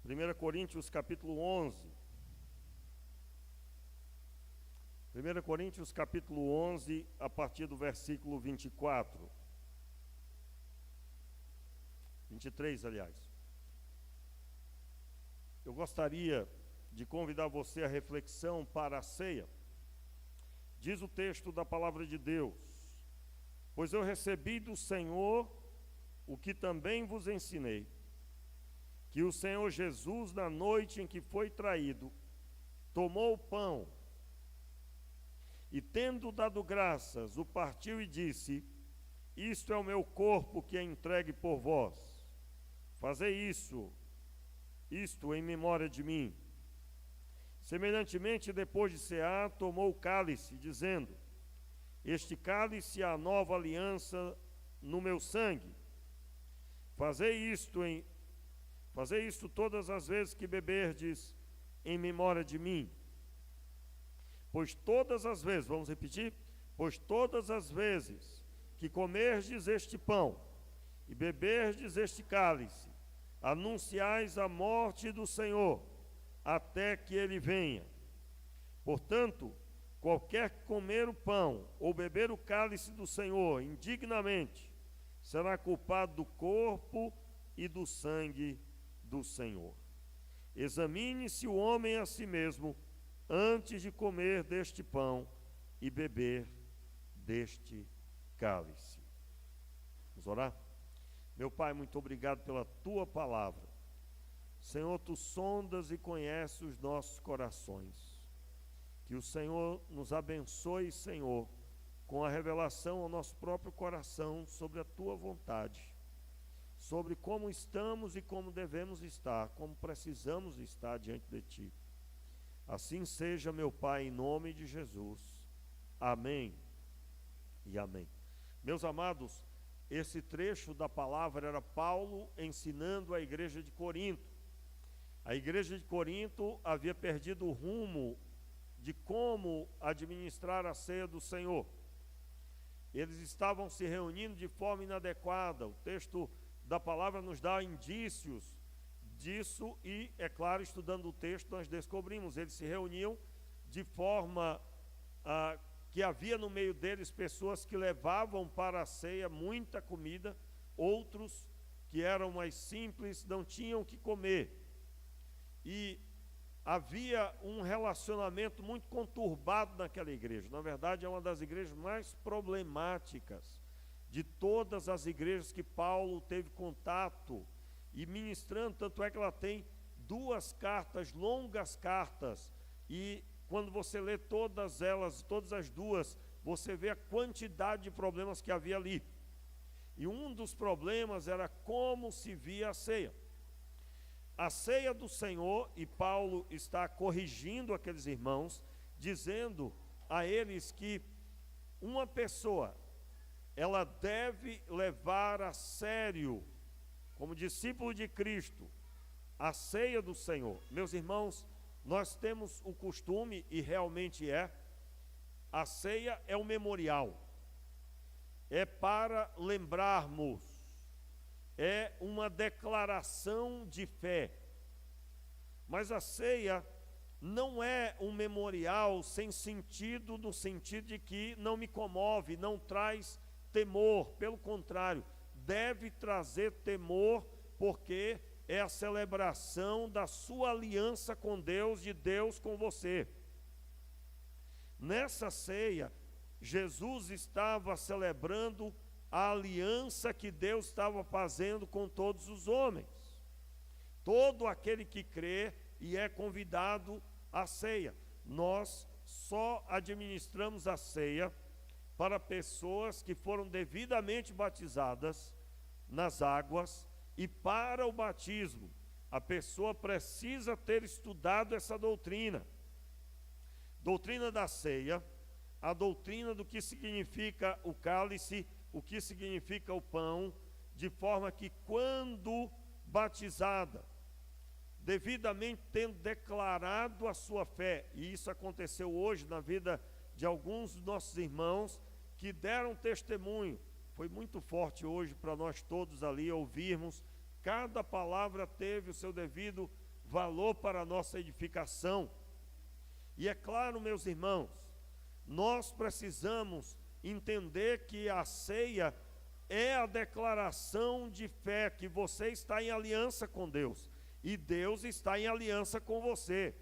1 Coríntios capítulo 11. 1 Coríntios capítulo 11, a partir do versículo 24. 23, aliás. Eu gostaria de convidar você à reflexão para a ceia. Diz o texto da palavra de Deus: pois eu recebi do Senhor o que também vos ensinei, que o Senhor Jesus, na noite em que foi traído, tomou o pão e, tendo dado graças, o partiu e disse: isto é o meu corpo que é entregue por vós. Fazei isto em memória de mim. Semelhantemente, depois de cear, tomou o cálice, dizendo: este cálice é a nova aliança no meu sangue. Fazei isto todas as vezes que beberdes em memória de mim. Pois todas as vezes, vamos repetir? Pois todas as vezes que comerdes este pão e beberdes este cálice, anunciais a morte do Senhor, até que ele venha. Portanto, qualquer que comer o pão ou beber o cálice do Senhor indignamente, será culpado do corpo e do sangue do Senhor. Examine-se o homem a si mesmo, antes de comer deste pão e beber deste cálice. Vamos orar? Meu Pai, muito obrigado pela Tua palavra. Senhor, Tu sondas e conheces os nossos corações. Que o Senhor nos abençoe, Senhor, com a revelação ao nosso próprio coração sobre a Tua vontade, sobre como estamos e como devemos estar, como precisamos estar diante de Ti. Assim seja, meu Pai, em nome de Jesus. Amém e amém. Meus amados, esse trecho da palavra era Paulo ensinando a igreja de Corinto. A igreja de Corinto havia perdido o rumo de como administrar a ceia do Senhor. Eles estavam se reunindo de forma inadequada. O texto da palavra nos dá indícios disso e, é claro, estudando o texto, nós descobrimos. Eles se reuniam de forma que havia no meio deles pessoas que levavam para a ceia muita comida, outros que eram mais simples, não tinham o que comer. E havia um relacionamento muito conturbado naquela igreja. Na verdade, é uma das igrejas mais problemáticas de todas as igrejas que Paulo teve contato e ministrando, tanto é que ela tem duas cartas, longas cartas, e quando você lê todas elas, todas as duas, você vê a quantidade de problemas que havia ali. E um dos problemas era como se via a ceia. A ceia do Senhor, e Paulo está corrigindo aqueles irmãos, dizendo a eles que uma pessoa, ela deve levar a sério, como discípulo de Cristo, a ceia do Senhor. Meus irmãos, nós temos o costume, e realmente a ceia é um memorial, é para lembrarmos, é uma declaração de fé. Mas a ceia não é um memorial sem sentido, no sentido de que não me comove, não traz temor. Pelo contrário, deve trazer temor, porque é a celebração da sua aliança com Deus, de Deus com você. Nessa ceia, Jesus estava celebrando a aliança que Deus estava fazendo com todos os homens. Todo aquele que crê e é convidado à ceia. Nós só administramos a ceia para pessoas que foram devidamente batizadas nas águas, e para o batismo, a pessoa precisa ter estudado essa doutrina. Doutrina da ceia, a doutrina do que significa o cálice, o que significa o pão, de forma que quando batizada, devidamente tendo declarado a sua fé, e isso aconteceu hoje na vida de alguns dos nossos irmãos que deram testemunho. Foi muito forte hoje para nós todos ali ouvirmos. Cada palavra teve o seu devido valor para a nossa edificação. E é claro, meus irmãos, nós precisamos entender que a ceia é a declaração de fé, que você está em aliança com Deus, e Deus está em aliança com você.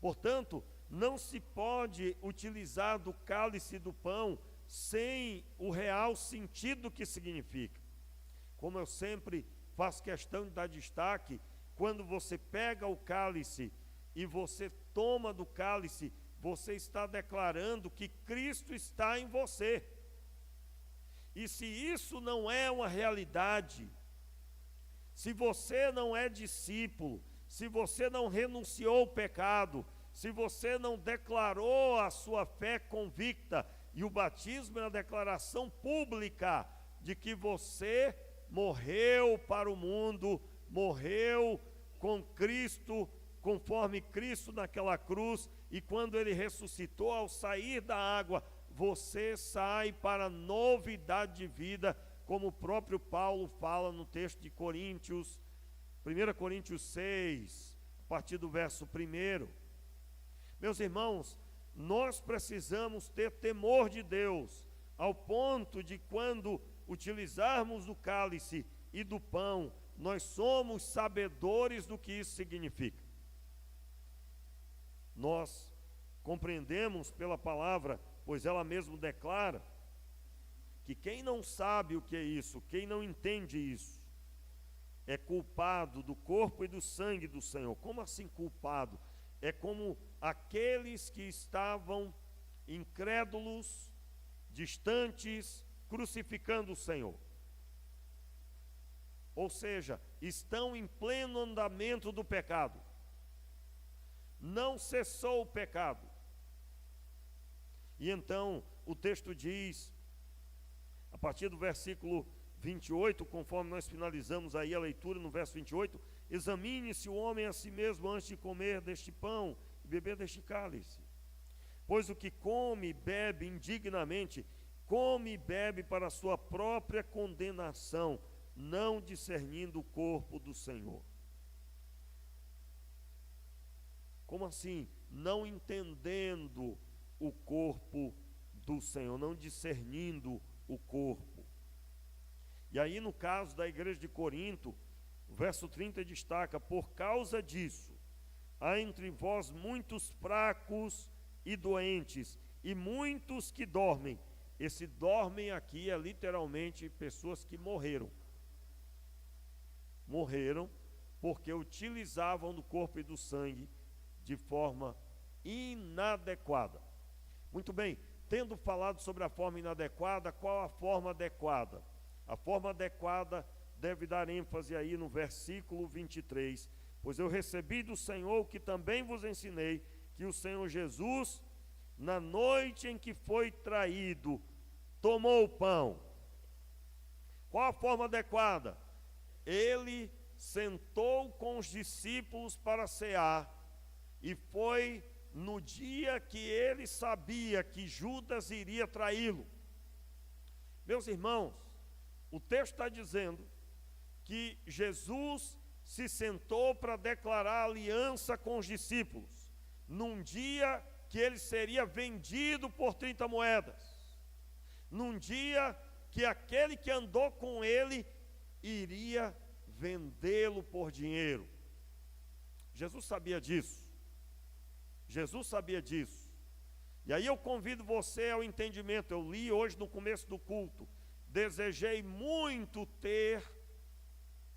Portanto, não se pode utilizar do cálice e do pão sem o real sentido que significa. Como eu sempre faço questão de dar destaque, quando você pega o cálice e você toma do cálice, você está declarando que Cristo está em você. E se isso não é uma realidade, se você não é discípulo, se você não renunciou ao pecado, se você não declarou a sua fé convicta, e o batismo é a declaração pública de que você morreu para o mundo, morreu com Cristo, conforme Cristo naquela cruz, e quando ele ressuscitou, ao sair da água, você sai para novidade de vida, como o próprio Paulo fala no texto de Coríntios, 1 Coríntios 6, a partir do verso 1. Meus irmãos, nós precisamos ter temor de Deus, ao ponto de quando utilizarmos o cálice e do pão, nós somos sabedores do que isso significa. Nós compreendemos pela palavra, pois ela mesmo declara, que quem não sabe o que é isso, quem não entende isso, é culpado do corpo e do sangue do Senhor. Como assim culpado? É como aqueles que estavam incrédulos, distantes, crucificando o Senhor. Ou seja, estão em pleno andamento do pecado. Não cessou o pecado. E então o texto diz, a partir do versículo 28, conforme nós finalizamos aí a leitura no verso 28, examine-se o homem a si mesmo antes de comer deste pão e beber deste cálice. Pois o que come e bebe indignamente, come e bebe para a sua própria condenação, não discernindo o corpo do Senhor. Como assim? Não entendendo o corpo do Senhor, não discernindo o corpo. E aí no caso da igreja de Corinto, o verso 30 destaca, por causa disso, há entre vós muitos fracos e doentes, e muitos que dormem. Esse dormem aqui é literalmente pessoas que morreram. Morreram porque utilizavam do corpo e do sangue de forma inadequada. Muito bem, tendo falado sobre a forma inadequada, qual a forma adequada? A forma adequada deve dar ênfase aí no versículo 23. Pois eu recebi do Senhor o que também vos ensinei, que o Senhor Jesus, na noite em que foi traído, tomou o pão. Qual a forma adequada? Ele sentou com os discípulos para cear, e foi no dia que ele sabia que Judas iria traí-lo. Meus irmãos, o texto está dizendo que Jesus se sentou para declarar aliança com os discípulos, num dia que ele seria vendido por 30 moedas, num dia que aquele que andou com ele iria vendê-lo por dinheiro. Jesus sabia disso. Jesus sabia disso. E aí eu convido você ao entendimento. Eu li hoje no começo do culto. Desejei muito ter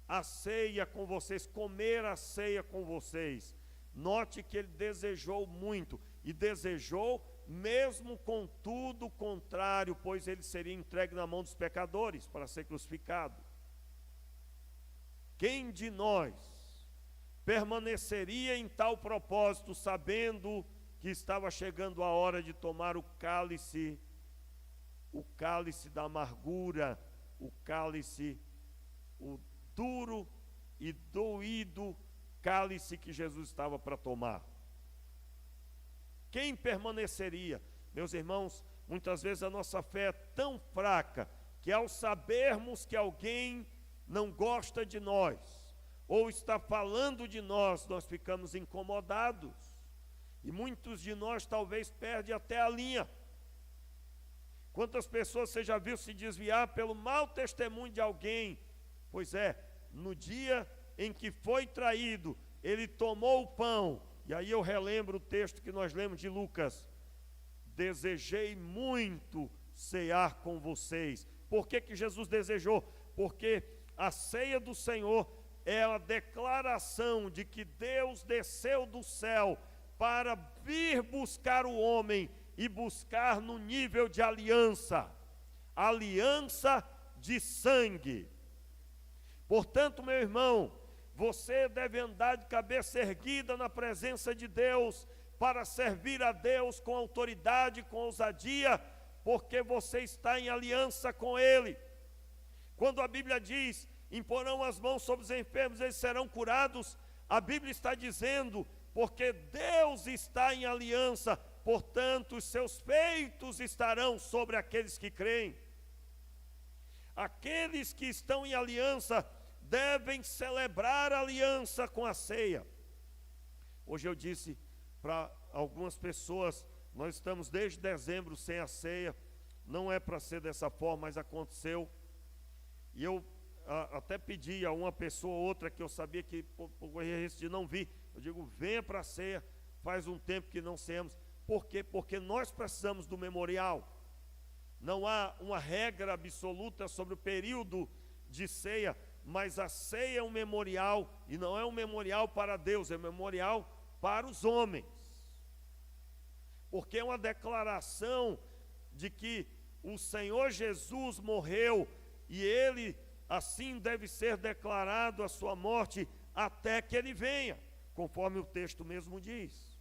a ceia com vocês, comer a ceia com vocês. Note que ele desejou muito, e desejou mesmo com tudo contrário, pois ele seria entregue na mão dos pecadores para ser crucificado. Quem de nós permaneceria em tal propósito, sabendo que estava chegando a hora de tomar o cálice da amargura, o cálice, o duro e doído cálice que Jesus estava para tomar? Quem permaneceria? Meus irmãos, muitas vezes a nossa fé é tão fraca, que ao sabermos que alguém não gosta de nós, ou está falando de nós, nós ficamos incomodados. E muitos de nós talvez perdem até a linha. Quantas pessoas você já viu se desviar pelo mau testemunho de alguém? Pois é, no dia em que foi traído, ele tomou o pão. E aí eu relembro o texto que nós lemos de Lucas. Desejei muito cear com vocês. Por que que Jesus desejou? Porque a ceia do Senhor é a declaração de que Deus desceu do céu para vir buscar o homem e buscar no nível de aliança, aliança de sangue. Portanto, meu irmão, você deve andar de cabeça erguida na presença de Deus, para servir a Deus com autoridade, com ousadia, porque você está em aliança com Ele. Quando a Bíblia diz, imporão as mãos sobre os enfermos, eles serão curados, a Bíblia está dizendo, porque Deus está em aliança, portanto, os seus feitos estarão sobre aqueles que creem. Aqueles que estão em aliança devem celebrar a aliança com a ceia. Hoje eu disse para algumas pessoas, nós estamos desde dezembro sem a ceia, não é para ser dessa forma, mas aconteceu. E eu até pedi a uma pessoa ou outra que eu sabia que corria risco de não vir. Eu digo, venha para a ceia, faz um tempo que não ceamos. Por quê? Porque nós precisamos do memorial. Não há uma regra absoluta sobre o período de ceia, mas a ceia é um memorial, e não é um memorial para Deus, é um memorial para os homens. Porque é uma declaração de que o Senhor Jesus morreu, e Ele assim deve ser declarado a sua morte até que Ele venha, conforme o texto mesmo diz.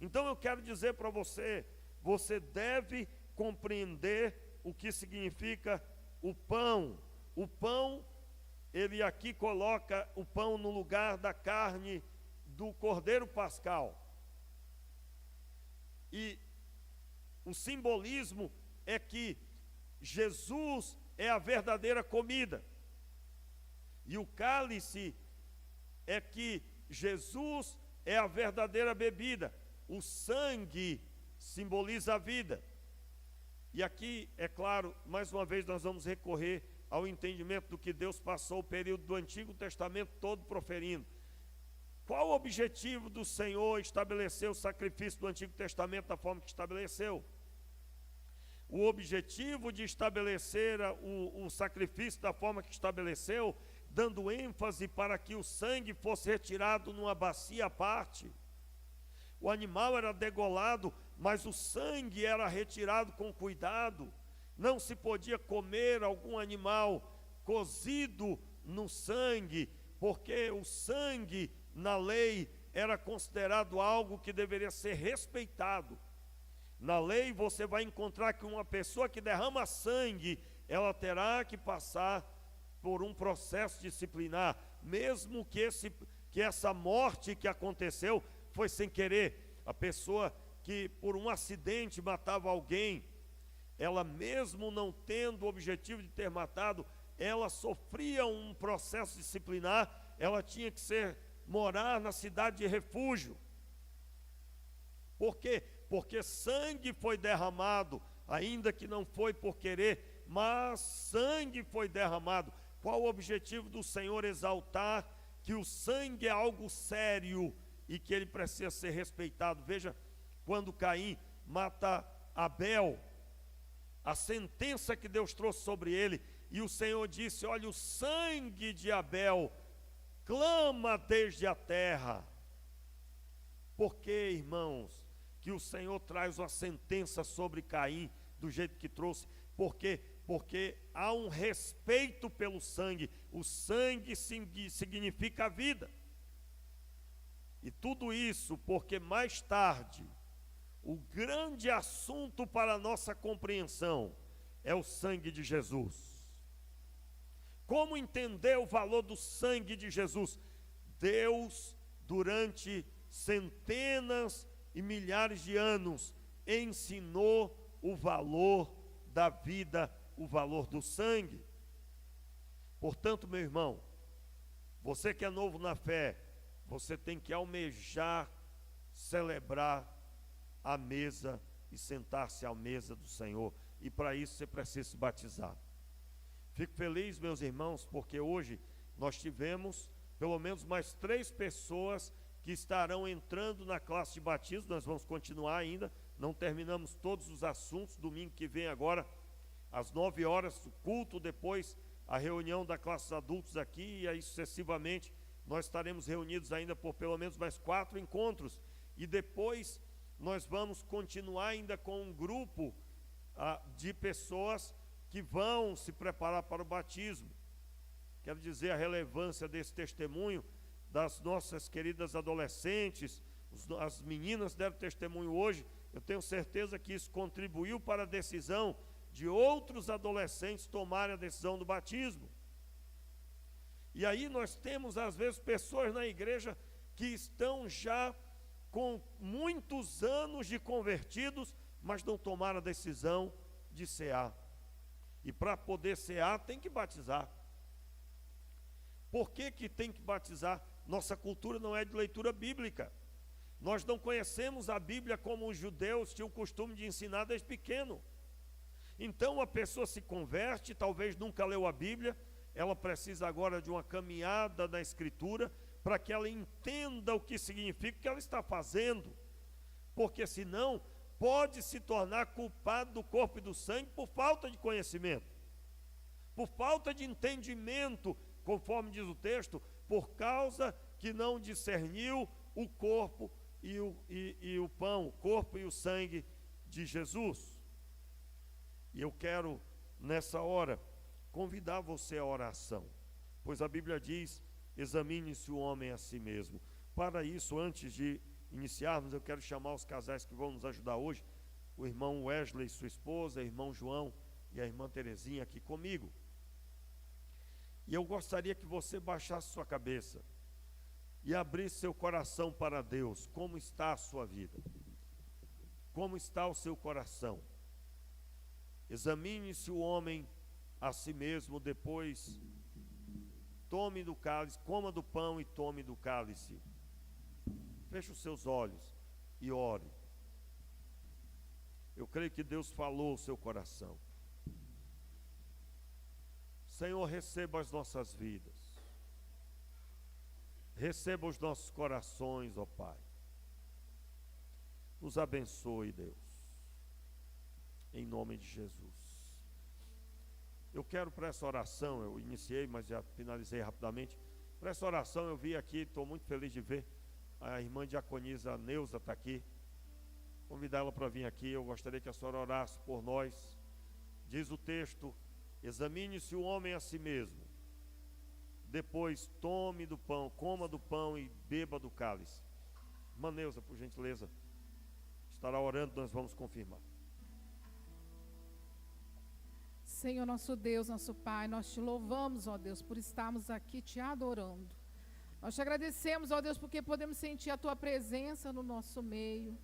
Então eu quero dizer para você, você deve compreender o que significa o pão. O pão, ele aqui coloca o pão no lugar da carne do cordeiro pascal. E o simbolismo é que Jesus é a verdadeira comida. E o cálice é que Jesus é a verdadeira bebida. O sangue simboliza a vida. E aqui, é claro, mais uma vez nós vamos recorrer ao entendimento do que Deus passou o período do Antigo Testamento todo proferindo. Qual o objetivo do Senhor estabelecer o sacrifício do Antigo Testamento da forma que estabeleceu? O objetivo de estabelecer o sacrifício da forma que estabeleceu, dando ênfase para que o sangue fosse retirado numa bacia à parte. O animal era degolado, mas o sangue era retirado com cuidado. Não se podia comer algum animal cozido no sangue, porque o sangue na lei era considerado algo que deveria ser respeitado. Na lei você vai encontrar que uma pessoa que derrama sangue, ela terá que passar por um processo disciplinar, mesmo que essa morte que aconteceu foi sem querer. A pessoa que por um acidente matava alguém, ela mesmo não tendo o objetivo de ter matado, ela sofria um processo disciplinar, ela tinha que morar na cidade de refúgio. Por quê? Porque sangue foi derramado, ainda que não foi por querer, mas sangue foi derramado. Qual o objetivo do Senhor? Exaltar que o sangue é algo sério e que ele precisa ser respeitado. Veja, quando Caim mata Abel, a sentença que Deus trouxe sobre ele, e o Senhor disse, olha, o sangue de Abel clama desde a terra. Por que, irmãos, que o Senhor traz uma sentença sobre Caim do jeito que trouxe? Por quê? Porque há um respeito pelo sangue. O sangue significa a vida. E tudo isso porque mais tarde, o grande assunto para a nossa compreensão é o sangue de Jesus. Como entender o valor do sangue de Jesus? Deus, durante centenas e milhares de anos, ensinou o valor da vida, o valor do sangue. Portanto, meu irmão, Você que é novo na fé, você tem que almejar celebrar a mesa e sentar-se à mesa do Senhor. E para isso você precisa se batizar. Fico feliz, meus irmãos, porque hoje nós tivemos pelo menos mais 3 pessoas que estarão entrando na classe de batismo. Nós vamos continuar ainda, não terminamos todos os assuntos. Domingo que vem agora, às 9 horas, o culto, depois a reunião da classe dos adultos aqui, e aí sucessivamente nós estaremos reunidos ainda por pelo menos mais 4 encontros, e depois nós vamos continuar ainda com um grupo de pessoas que vão se preparar para o batismo. Quero dizer a relevância desse testemunho das nossas queridas adolescentes. As meninas deram testemunho hoje. Eu tenho certeza que isso contribuiu para a decisão de outros adolescentes tomarem a decisão do batismo. E aí nós temos às vezes pessoas na igreja que estão já com muitos anos de convertidos, mas não tomaram a decisão de cear. E para poder cear tem que batizar. Por que tem que batizar? Nossa cultura não é de leitura bíblica. Nós não conhecemos a Bíblia como os judeus tinham o costume de ensinar desde pequeno. Então a pessoa se converte, talvez nunca leu a Bíblia, ela precisa agora de uma caminhada na Escritura para que ela entenda o que significa o que ela está fazendo, porque senão pode se tornar culpado do corpo e do sangue por falta de conhecimento, por falta de entendimento, conforme diz o texto, por causa que não discerniu o corpo e o pão, o corpo e o sangue de Jesus. E eu quero, nessa hora, convidar você à oração, pois a Bíblia diz: examine-se o homem a si mesmo. Para isso, antes de iniciarmos, eu quero chamar os casais que vão nos ajudar hoje, o irmão Wesley e sua esposa, o irmão João e a irmã Terezinha aqui comigo. E eu gostaria que você baixasse sua cabeça e abrisse seu coração para Deus. Como está a sua vida? Como está o seu coração? Examine-se o homem a si mesmo, depois tome do cálice, coma do pão e tome do cálice. Feche os seus olhos e ore. Eu creio que Deus falou ao seu coração. Senhor, receba as nossas vidas. Receba os nossos corações, ó Pai. Nos abençoe, Deus. Em nome de Jesus. Eu quero para essa oração, eu iniciei, mas já finalizei rapidamente. Para essa oração eu vi aqui, estou muito feliz de ver a irmã diaconisa Neuza está aqui. Convidar ela para vir aqui. Eu gostaria que a senhora orasse por nós. Diz o texto: examine-se o homem a si mesmo, depois tome do pão, coma do pão e beba do cálice. Irmã Neuza, por gentileza, estará orando, nós vamos confirmar. Senhor, nosso Deus, nosso Pai, nós te louvamos, ó Deus, por estarmos aqui te adorando. Nós te agradecemos, ó Deus, porque podemos sentir a tua presença no nosso meio.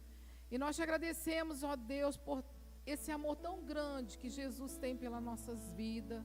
E nós te agradecemos, ó Deus, por esse amor tão grande que Jesus tem pelas nossas vidas.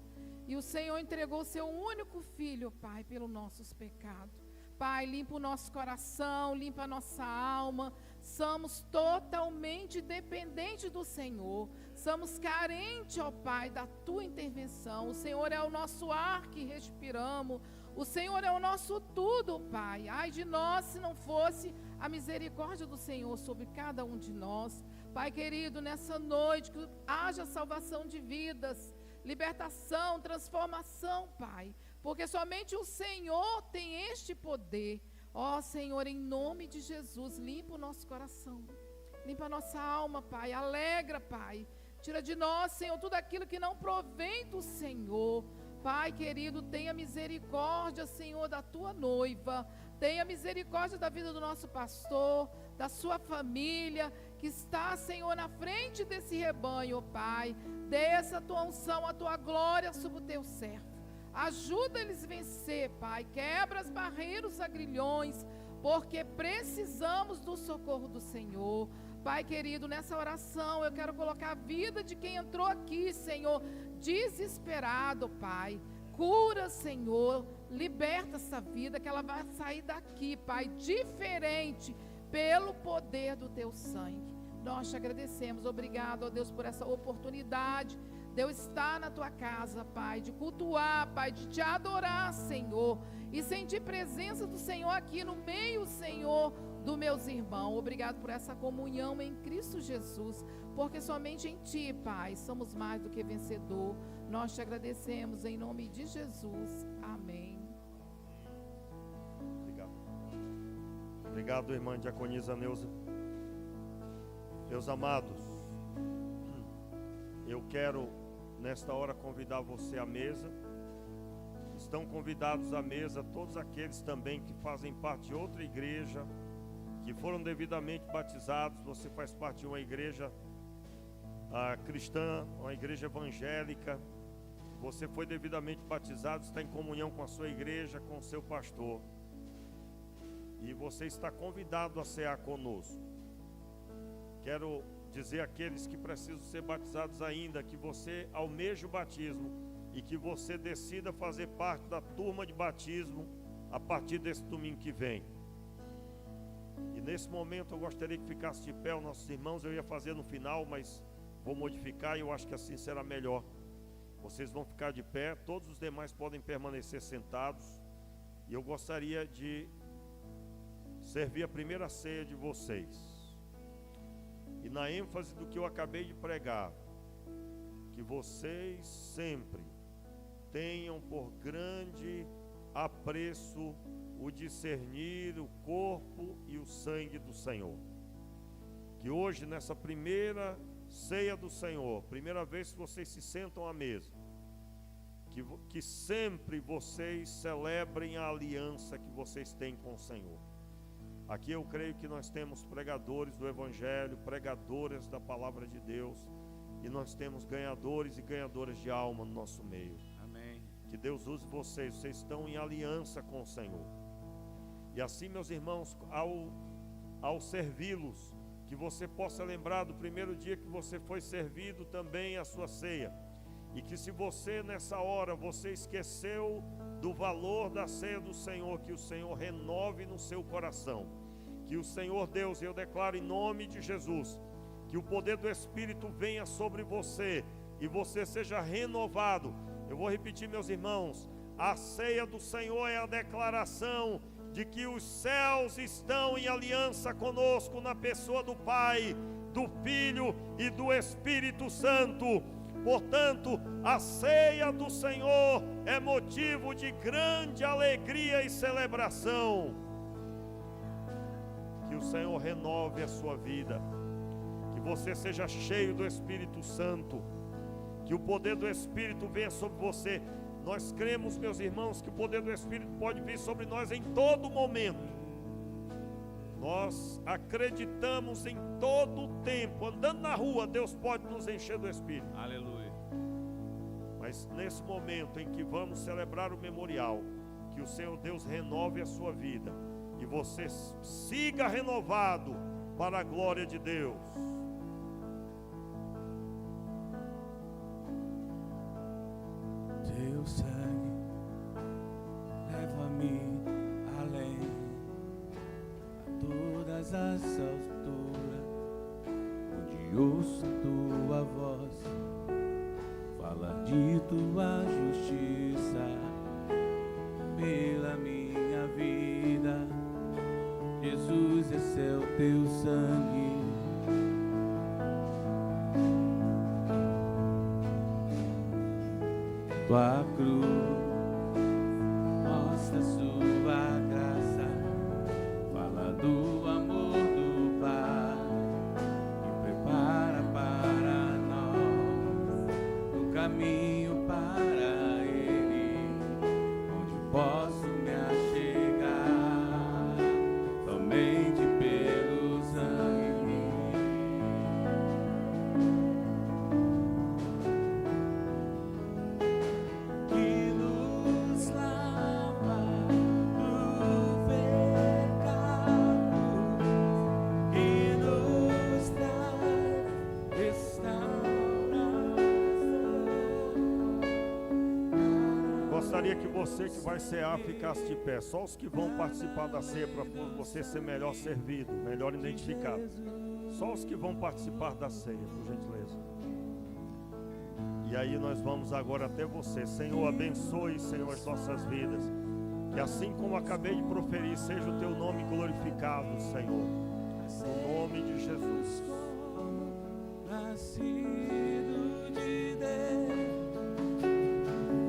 E o Senhor entregou o seu único filho, Pai, pelos nossos pecados. Pai, limpa o nosso coração, limpa a nossa alma. Somos totalmente dependentes do Senhor. Somos carentes, ó Pai, da tua intervenção. O Senhor é o nosso ar que respiramos. O Senhor é o nosso tudo, Pai. Ai de nós se não fosse a misericórdia do Senhor sobre cada um de nós. Pai querido, nessa noite que haja salvação de vidas, libertação, transformação, Pai. Porque somente o Senhor tem este poder. Ó Senhor, em nome de Jesus, limpa o nosso coração. Limpa a nossa alma, Pai. Alegra, Pai. Tira de nós, Senhor, tudo aquilo que não provém do Senhor. Pai querido, tenha misericórdia, Senhor, da tua noiva. Tenha misericórdia da vida do nosso pastor, da sua família, que está, Senhor, na frente desse rebanho, ó Pai. Desça a tua unção, a tua glória sobre o teu servo. Ajuda eles a vencer, Pai. Quebra as barreiras, os agrilhões, porque precisamos do socorro do Senhor. Pai querido, nessa oração eu quero colocar a vida de quem entrou aqui, Senhor, desesperado, Pai. Cura, Senhor, Liberta essa vida, que ela vai sair daqui, Pai, diferente, pelo poder do teu sangue. Nós te agradecemos. Obrigado, ó Deus, por essa oportunidade de eu estar na tua casa, Pai, de cultuar, Pai, de te adorar, Senhor, e sentir presença do Senhor aqui no meio, Senhor, dos meus irmãos. Obrigado por essa comunhão em Cristo Jesus, porque somente em Ti, Pai, somos mais do que vencedor. Nós te agradecemos em nome de Jesus. Amém. Obrigado. Obrigado, irmã Diaconisa Neuza. Meus amados, eu quero nesta hora convidar você à mesa. Estão convidados à mesa todos aqueles também que fazem parte de outra igreja, que foram devidamente batizados. Você faz parte de uma igreja cristã, uma igreja evangélica. Você foi devidamente batizado, está em comunhão com a sua igreja, com o seu pastor. E você está convidado a cear conosco. Quero dizer àqueles que precisam ser batizados ainda, que você almeje o batismo e que você decida fazer parte da turma de batismo a partir desse domingo que vem. E nesse momento eu gostaria que ficasse de pé os nossos irmãos. Eu ia fazer no final, mas vou modificar e eu acho que assim será melhor. Vocês vão ficar de pé, todos os demais podem permanecer sentados. E eu gostaria de servir a primeira ceia de vocês. E na ênfase do que eu acabei de pregar, que vocês sempre tenham por grande apreço o discernir o corpo e o sangue do Senhor. Que hoje, nessa primeira ceia do Senhor, primeira vez que vocês se sentam à mesa, que sempre vocês celebrem a aliança que vocês têm com o Senhor. Aqui eu creio que nós temos pregadores do Evangelho, pregadoras da Palavra de Deus, e nós temos ganhadores e ganhadoras de alma no nosso meio. Amém. Que Deus use vocês, vocês estão em aliança com o Senhor. E assim, meus irmãos, ao servi-los, que você possa lembrar do primeiro dia que você foi servido também a sua ceia. E que se você nessa hora, você esqueceu do valor da ceia do Senhor, que o Senhor renove no seu coração. Que o Senhor Deus, eu declaro em nome de Jesus, que o poder do Espírito venha sobre você e você seja renovado. Eu vou repetir, meus irmãos, a ceia do Senhor é a declaração de que os céus estão em aliança conosco na pessoa do Pai, do Filho e do Espírito Santo. Portanto, a ceia do Senhor é motivo de grande alegria e celebração. Que o Senhor renove a sua vida, que você seja cheio do Espírito Santo, que o poder do Espírito venha sobre você. Nós cremos, meus irmãos, que o poder do Espírito pode vir sobre nós em todo momento. Nós acreditamos em todo o tempo, andando na rua, Deus pode nos encher do Espírito. Aleluia. Mas nesse momento em que vamos celebrar o memorial, que o Senhor Deus renove a sua vida e você siga renovado para a glória de Deus. Teu sangue leva-me além, a todas as alturas, onde ouço tua voz, falar de tua justiça pela minha vida. Jesus, esse é o teu sangue. Tua cruz mostra sua graça, fala do amor do Pai e prepara para nós o caminho para Ele, onde posso me achegar somente pelo sangue. Que queria que você que vai cear ficasse de pé. Só os que vão participar da ceia, para você ser melhor servido, melhor identificado. Só os que vão participar da ceia, por gentileza. E aí nós vamos agora até você. Senhor, abençoe, Senhor, as nossas vidas. Que assim como acabei de proferir, seja o teu nome glorificado, Senhor. No nome de Jesus. Nascido de Deus,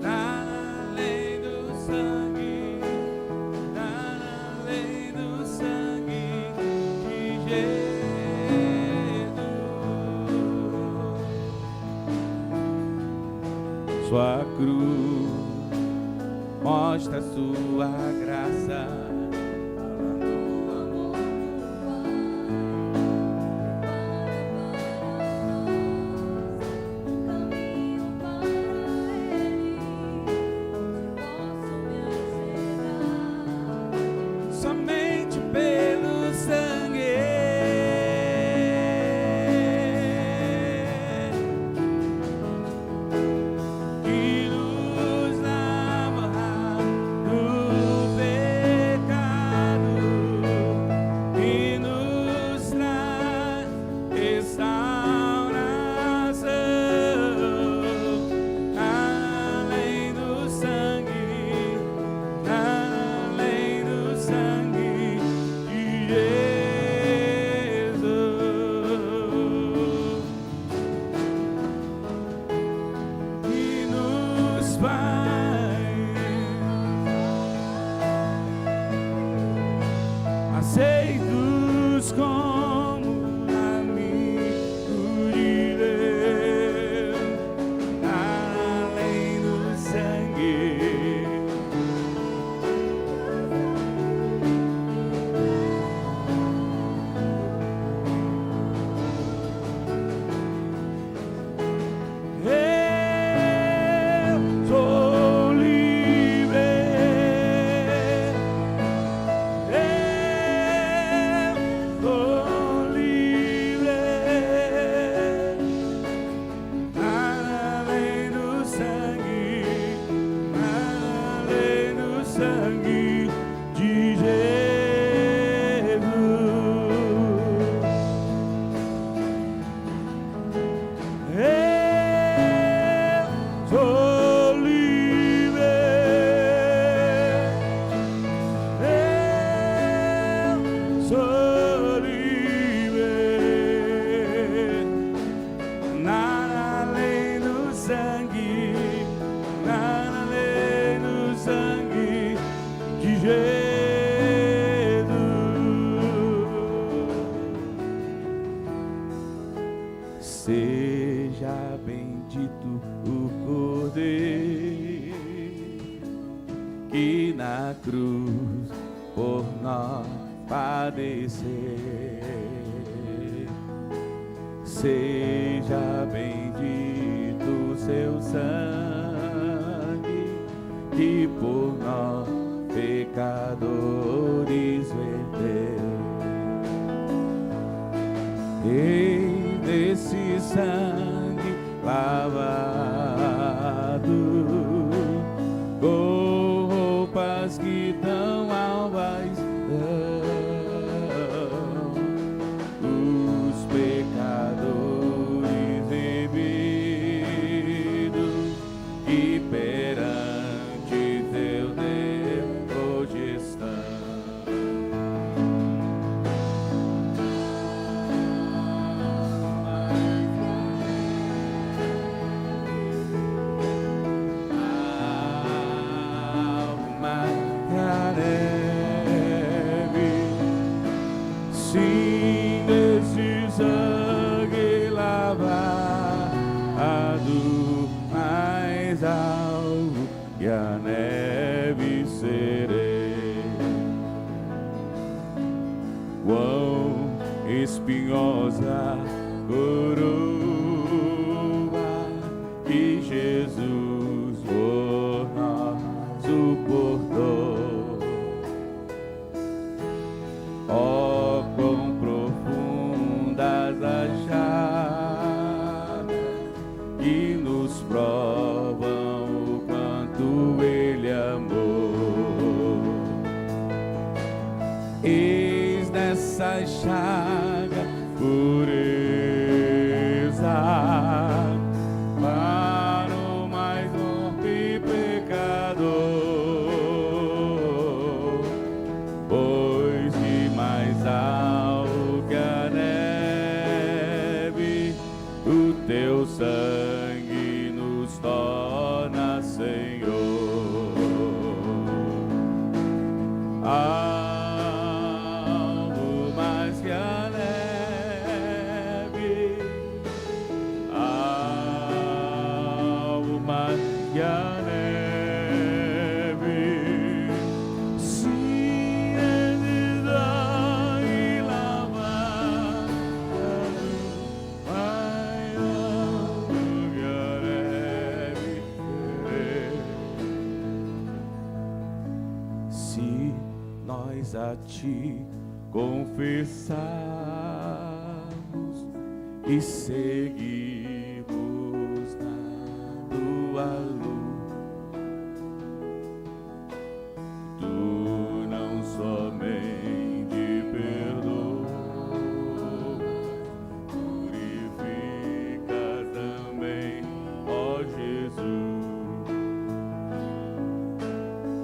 nada além do sangue, nada além do sangue de Jesus. Sua cruz mostra sua graça. Somente pelo sangue que nos lava do pecado e nos traz restauração. Além do sangue, além do sangue de Jesus, que nos faz aceitos como amigo de Deus, além do sangue. Eu sou livre, eu sou livre, nada além do sangue, nada além do sangue de Jesus. Eu sou livre, eu sou livre, nada além do sangue, nada além do sangue de Jesus. Seja bendito o Cordeiro que na cruz por nós padeceu. Seja bendito seu sangue que por nós pecadores verteu. E desse sangue lavado, com roupas que tão alvas dão, os pecadores remidos que perante teu Deus hoje estão. Alma que a neve, sim, desse sangue lavado, mais alvo que a neve serei. Quão espinhosa coroa que Jesus por nós suportou. Ó, quão profundas as chagas que nos provam o quanto Ele nossa chaga, pureza para o mais nobre pecador, pois de mais alto que a neve, o teu sangue nos torna Senhor. Algo mais que a neve, algo mais que a neve, se deslizar e lavar, mais algo que a neve. Se nós a ti confessarmos e seguirmos na tua luz, tu não somente perdoas, purificas também, ó Jesus.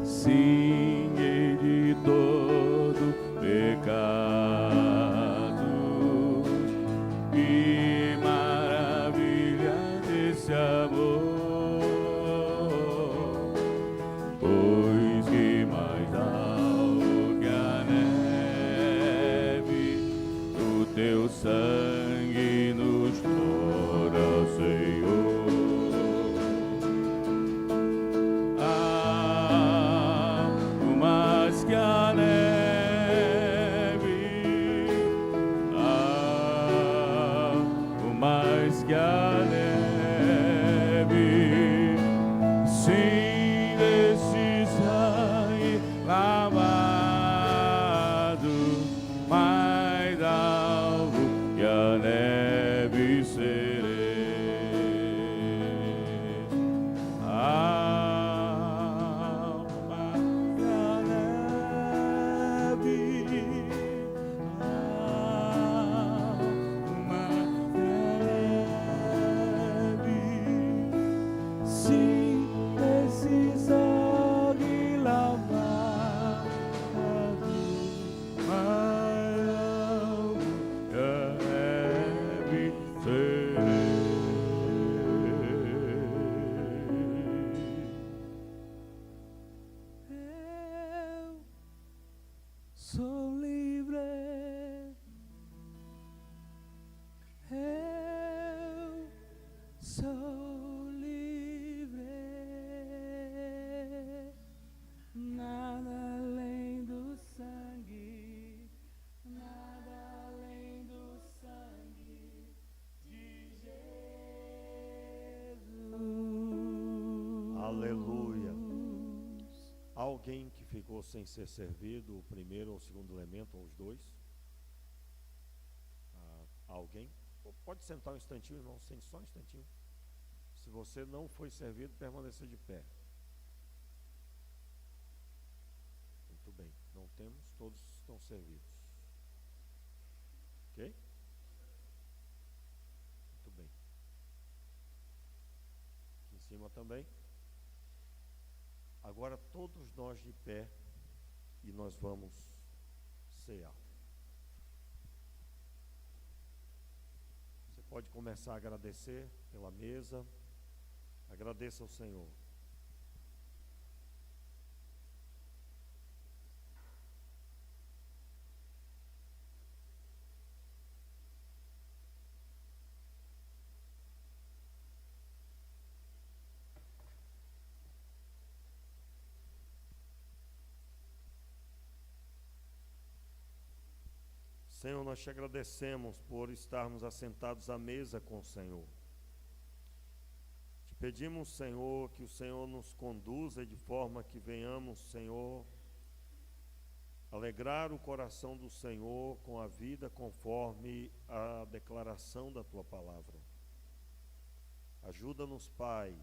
Sim, e de todo pecado, que maravilha desse amor, pois que mais alto que a neve, o teu sangue nos torna Senhor. Mais que a neve, mais que a neve, sim, desse sangue lavado, mais alvo que a neve serei. Sou livre, eu sou livre, nada além do sangue, nada além do sangue de Jesus. Aleluia. Alguém que ficou sem ser servido, o primeiro ou o segundo elemento, ou os dois? Alguém? Pode sentar um instantinho, irmão, sente só um instantinho. Se você não foi servido, permaneça de pé. Muito bem, não temos, todos estão servidos. Ok? Muito bem. Aqui em cima também. Agora todos nós de pé e nós vamos cear. Você pode começar a agradecer pela mesa. Agradeça ao Senhor. Senhor, nós te agradecemos por estarmos assentados à mesa com o Senhor. Te pedimos, Senhor, que o Senhor nos conduza de forma que venhamos, Senhor, alegrar o coração do Senhor com a vida conforme a declaração da Tua palavra. Ajuda-nos, Pai,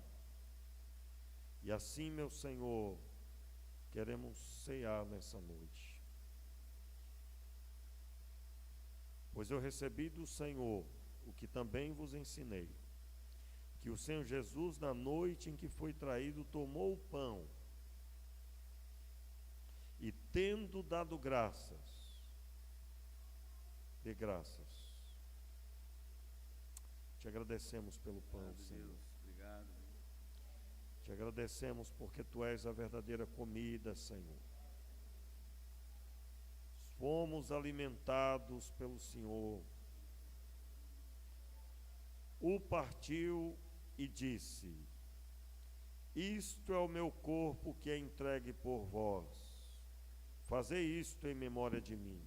e assim, meu Senhor, queremos cear nessa noite. Pois eu recebi do Senhor o que também vos ensinei, que o Senhor Jesus, na noite em que foi traído, tomou o pão e, tendo dado graças, dê graças. Te agradecemos pelo pão, Senhor. Obrigado. Te agradecemos porque Tu és a verdadeira comida, Senhor. Fomos alimentados pelo Senhor. O partiu e disse: isto é o meu corpo que é entregue por vós. Fazei isto em memória de mim.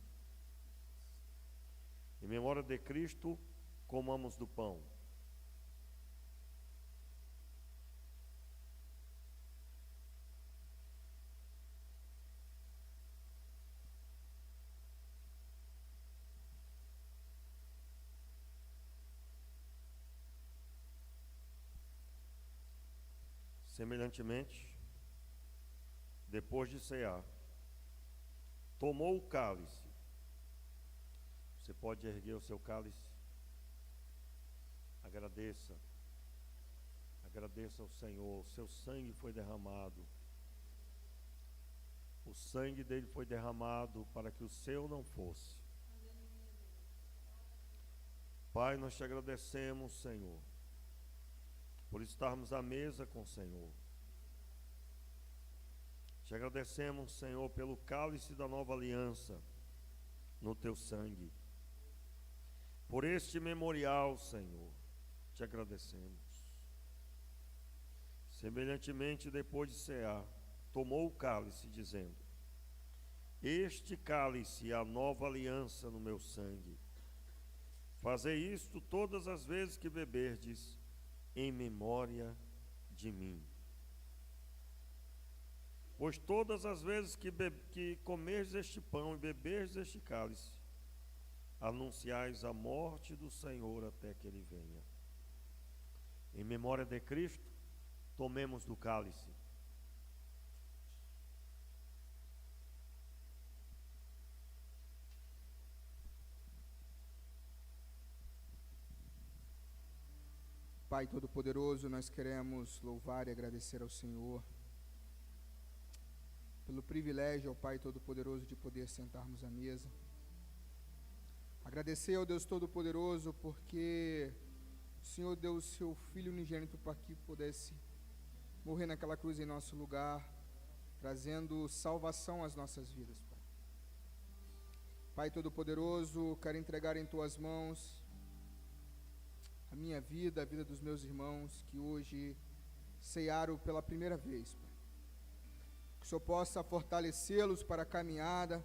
Em memória de Cristo, comamos do pão. Semelhantemente, depois de cear, tomou o cálice. Você pode erguer o seu cálice. Agradeça. Agradeça ao Senhor. O seu sangue foi derramado. O sangue dele foi derramado para que o seu não fosse. Pai, nós te agradecemos, Senhor, por estarmos à mesa com o Senhor. Te agradecemos, Senhor, pelo cálice da nova aliança no teu sangue. Por este memorial, Senhor, te agradecemos. Semelhantemente, depois de cear, tomou o cálice, dizendo: este cálice é a nova aliança no meu sangue. Fazei isto todas as vezes que beberdes, em memória de mim. Pois todas as vezes que comerdes este pão e beberdes este cálice, anunciais a morte do Senhor até que Ele venha. Em memória de Cristo, tomemos do cálice. Pai Todo-Poderoso, nós queremos louvar e agradecer ao Senhor pelo privilégio, ao Pai Todo-Poderoso, de poder sentarmos à mesa. Agradecer ao Deus Todo-Poderoso porque o Senhor deu o seu Filho unigênito para que pudesse morrer naquela cruz em nosso lugar, trazendo salvação às nossas vidas, Pai. Pai Todo-Poderoso, quero entregar em Tuas mãos a minha vida, a vida dos meus irmãos que hoje cearam pela primeira vez, Pai. Que o Senhor possa fortalecê-los para a caminhada,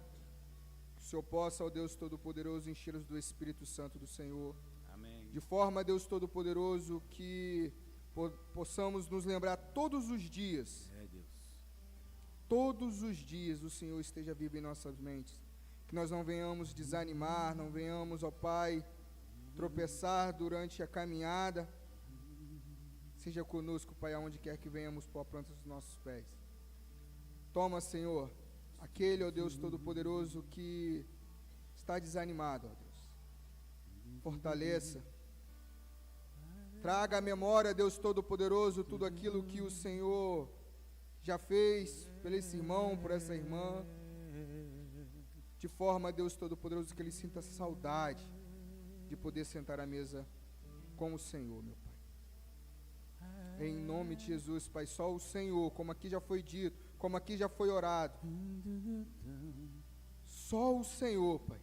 que o Senhor possa, ó Deus Todo-Poderoso, enchê-los do Espírito Santo do Senhor. Amém. De forma, Deus Todo-Poderoso, que possamos nos lembrar todos os dias, Deus. todos os dias o Senhor esteja vivo em nossas mentes. Que nós não venhamos desanimar, não venhamos, ó Pai, tropeçar durante a caminhada. Seja conosco, Pai, aonde quer que venhamos pôr a planta dos nossos pés. Toma, Senhor, aquele, ó Deus Todo-Poderoso, que está desanimado, ó Deus. Fortaleça. Traga à memória, Deus Todo-Poderoso, tudo aquilo que o Senhor já fez por esse irmão, por essa irmã. De forma, Deus Todo-Poderoso, que ele sinta saudade de poder sentar à mesa com o Senhor, meu Pai. Em nome de Jesus, Pai, só o Senhor, como aqui já foi dito, como aqui já foi orado, só o Senhor, Pai,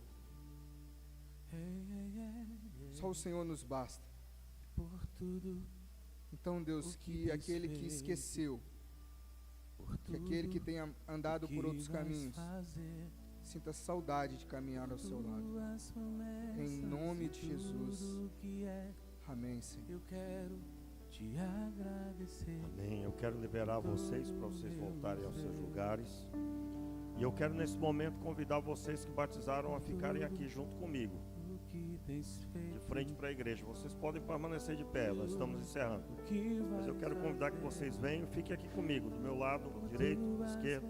só o Senhor nos basta. Por tudo, Então, Deus, que aquele que esqueceu, que aquele que tenha andado por outros caminhos, sinta saudade de caminhar ao seu lado. Em nome de Jesus. Amém, Senhor. Eu quero te agradecer. Amém. Eu quero liberar vocês para vocês voltarem aos seus lugares. E eu quero nesse momento convidar vocês que batizaram a ficarem aqui junto comigo, de frente para a igreja. Vocês podem permanecer de pé, nós estamos encerrando. Mas eu quero convidar que vocês venham, fiquem aqui comigo, do meu lado direito, esquerdo.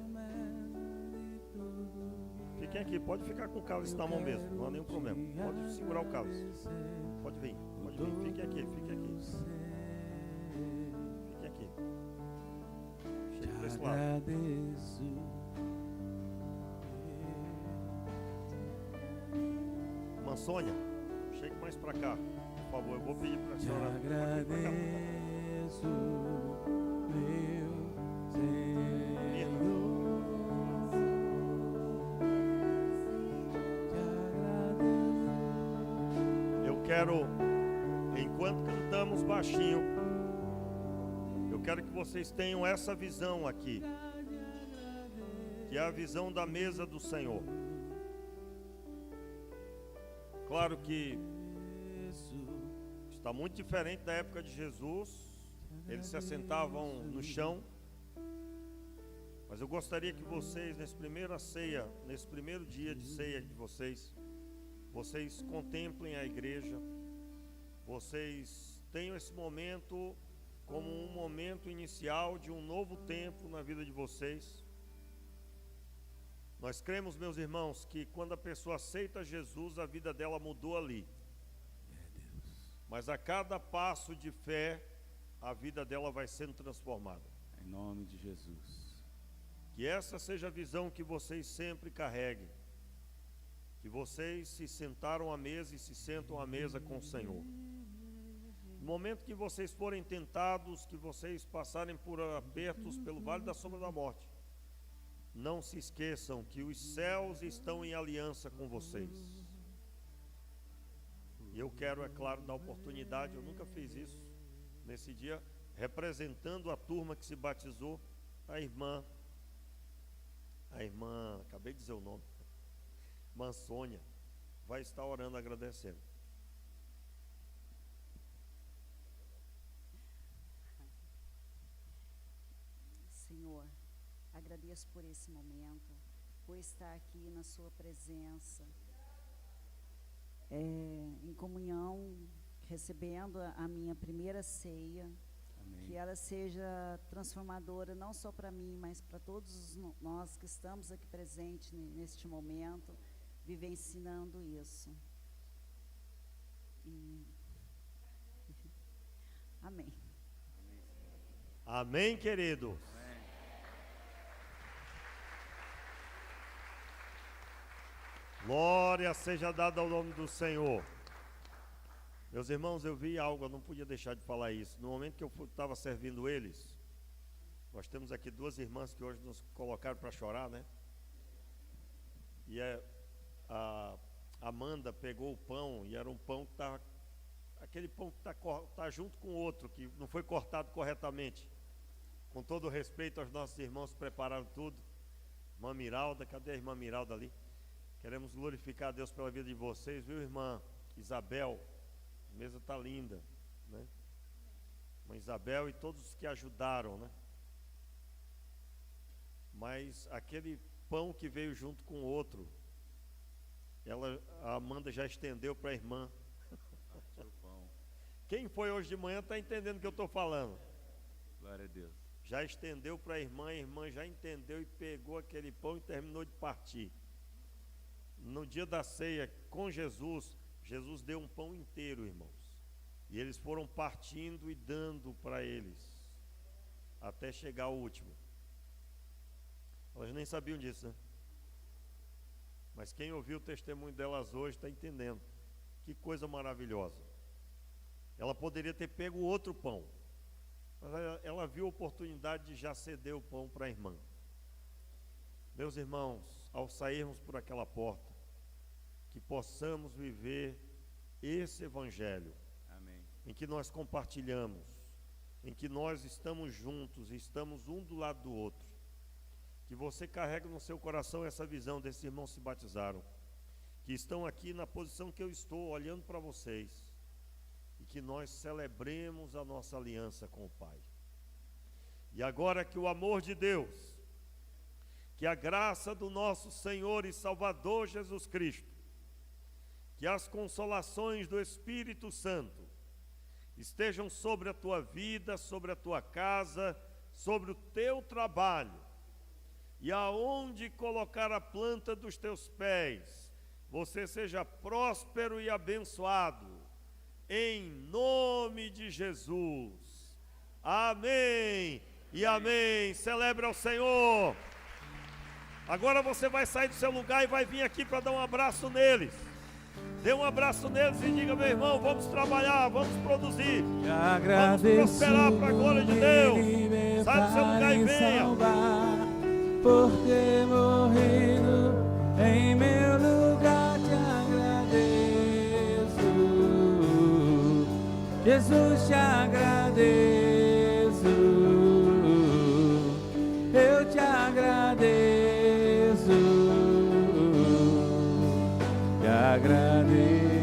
Fiquem Fiquem aqui, pode ficar com o cálice na mão mesmo, não há nenhum problema. Pode segurar o cálice. Pode vir, fiquem aqui, fiquem aqui. Fiquem aqui. Chega para esse lado. Irmã Sônia, chegue mais para cá, por favor. Eu vou pedir para a senhora. Agradeço, meu Eu quero, enquanto cantamos baixinho, eu quero que vocês tenham essa visão aqui, que é a visão da mesa do Senhor. Claro que está muito diferente da época de Jesus. Eles se assentavam no chão. Mas eu gostaria que vocês, nesse primeiro dia de ceia de vocês contemplem a igreja. Vocês tenham esse momento como um momento inicial de um novo tempo na vida de vocês. Nós cremos, meus irmãos, que quando a pessoa aceita Jesus, a vida dela mudou ali. Mas a cada passo de fé, a vida dela vai sendo transformada. Em nome de Jesus. Que essa seja a visão que vocês sempre carreguem. Que vocês se sentaram à mesa e se sentam à mesa com o Senhor. No momento que vocês forem tentados, que vocês passarem por apertos pelo vale da sombra da morte, não se esqueçam que os céus estão em aliança com vocês. E eu quero, é claro, dar oportunidade, eu nunca fiz isso, nesse dia, representando a turma que se batizou, a irmã, acabei de dizer o nome, irmã Sônia, vai estar orando, agradecendo. Senhor, agradeço por esse momento, por estar aqui na sua presença, em comunhão, recebendo a minha primeira ceia. Amém. Que ela seja transformadora não só para mim, mas para todos nós que estamos aqui presentes neste momento, vivenciando isso. Amém. Amém, querido. Glória seja dada ao nome do Senhor. Meus irmãos, eu vi algo, eu não podia deixar de falar isso. No momento que eu estava servindo eles, nós temos aqui duas irmãs que hoje nos colocaram para chorar, né? E a Amanda pegou o pão, e era um pão que estava, aquele pão que está junto com o outro, que não foi cortado corretamente. Com todo o respeito aos nossos irmãos que prepararam tudo. Irmã Miralda, cadê a irmã Miralda ali? Queremos glorificar a Deus pela vida de vocês, viu, irmã Isabel? A mesa está linda, né? Irmã Isabel e todos os que ajudaram, né? Mas aquele pão que veio junto com o outro, a Amanda já estendeu para a irmã. Quem foi hoje de manhã está entendendo o que eu estou falando. Glória a Deus. Já estendeu para a irmã já entendeu e pegou aquele pão e terminou de partir. No dia da ceia com Jesus, Jesus deu um pão inteiro, irmãos. E eles foram partindo e dando para eles, até chegar ao último. Elas nem sabiam disso, né? Mas quem ouviu o testemunho delas hoje está entendendo. Que coisa maravilhosa. Ela poderia ter pego outro pão, mas ela viu a oportunidade de já ceder o pão para a irmã. Meus irmãos, ao sairmos por aquela porta, que possamos viver esse evangelho. Amém. Em que nós compartilhamos, em que nós estamos juntos, estamos um do lado do outro. Que você carregue no seu coração essa visão desses irmãos que se batizaram, que estão aqui na posição que eu estou, olhando para vocês, e que nós celebremos a nossa aliança com o Pai. E agora que o amor de Deus, que a graça do nosso Senhor e Salvador Jesus Cristo, que as consolações do Espírito Santo estejam sobre a tua vida, sobre a tua casa, sobre o teu trabalho, e aonde colocar a planta dos teus pés, você seja próspero e abençoado, em nome de Jesus. Amém e amém. Celebra ao Senhor. Agora você vai sair do seu lugar e vai vir aqui para dar um abraço neles. Dê um abraço neles e diga: meu irmão, vamos trabalhar, vamos produzir, vamos prosperar para a glória de Deus. Sai do seu lugar e venha. Por ter morrido em meu lugar, te agradeço. Jesus, te agradeço. Eu te agradeço. Te agradeço.